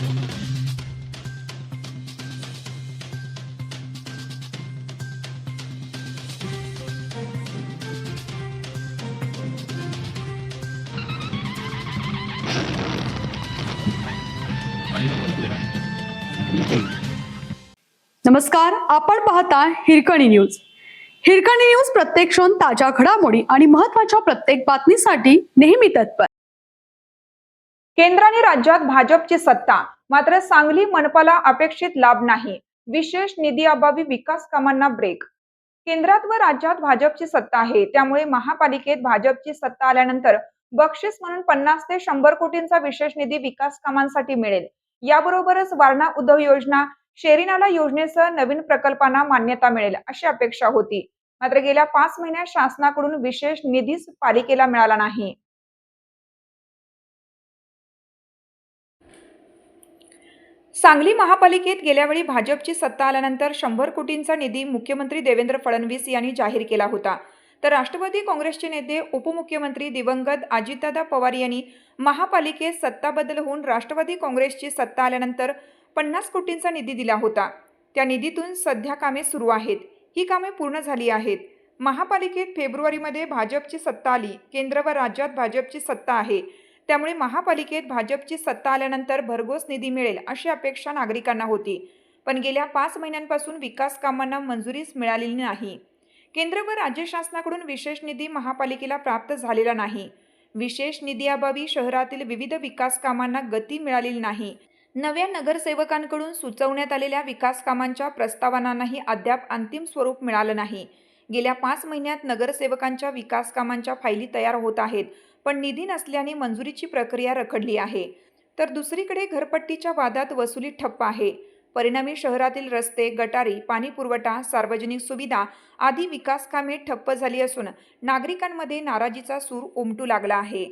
नमस्कार, आपण पाहता हिरकणी न्यूज. हिरकणी न्यूज प्रत्येक क्षण ताज्या घडामोडी आणि महत्त्वाच्या प्रत्येक बातमीसाठी नेहमी तत्पर. केंद्र आणि राज्यात भाजपची सत्ता, मात्र सांगली मनपाला अपेक्षित लाभ नाही. विशेष निधी अभावी विकास कामांना ब्रेक. केंद्रात व राज्यात भाजपची सत्ता आहे, त्यामुळे महापालिकेत भाजपची सत्ता आल्यानंतर बक्षीस म्हणून 50 ते 100 कोटींचा विशेष निधी विकास कामांसाठी मिळेल. याबरोबरच वारणा उद्धव योजना, शेरीनाला योजनेसह नवीन प्रकल्पांना मान्यता मिळेल अशी अपेक्षा होती. मात्र गेल्या 5 महिन्यात शासनाकडून विशेष निधीच पालिकेला मिळाला नाही. सांगली महापालिकेत गेल्या वेळी भाजपची सत्ता आल्यानंतर 100 कोटींचा निधी मुख्यमंत्री देवेंद्र फडणवीस यांनी जाहीर केला होता. तर राष्ट्रवादी काँग्रेसचे नेते उपमुख्यमंत्री दिवंगत अजितदादा पवार यांनी महापालिकेत सत्ता बदल होऊन राष्ट्रवादी काँग्रेसची सत्ता आल्यानंतर 50 कोटींचा निधी दिला होता. त्या निधीतून सध्या कामे सुरू आहेत. ही कामे पूर्ण झाली आहेत. महापालिकेत फेब्रुवारीमध्ये भाजपची सत्ता आली. केंद्र व राज्यात भाजपची सत्ता आहे, त्यामुळे महापालिकेत भाजपची सत्ता आल्यानंतर भरघोस निधी मिळेल अशी अपेक्षा नागरिकांना होती. पण गेल्या 5 महिन्यांपासून विकास कामांना मंजुरीच मिळालेली नाही. केंद्र व राज्य शासनाकडून विशेष निधी महापालिकेला प्राप्त झालेला नाही. विशेष निधीअभावी शहरातील विविध विकास कामांना गती मिळालेली नाही. नव्या नगरसेवकांकडून सुचवण्यात आलेल्या विकास कामांच्या प्रस्तावांनाही अद्याप अंतिम स्वरूप मिळालं नाही. गेल्या 5 महिन्यात नगरसेवकांच्या विकास कामांच्या फायली तयार होत आहेत, पण निधी नसल्याने मंजुरीची प्रक्रिया रखडली आहे. तर दुसरीकडे घरपट्टीच्या वादात वसुली ठप्प आहे. परिणामी शहरातील रस्ते, गटारी, पाणी पुरवठा, सार्वजनिक सुविधा आदी विकास कामे ठप्प झाली असून नागरिकांमध्ये नाराजीचा सूर उमटू लागला आहे.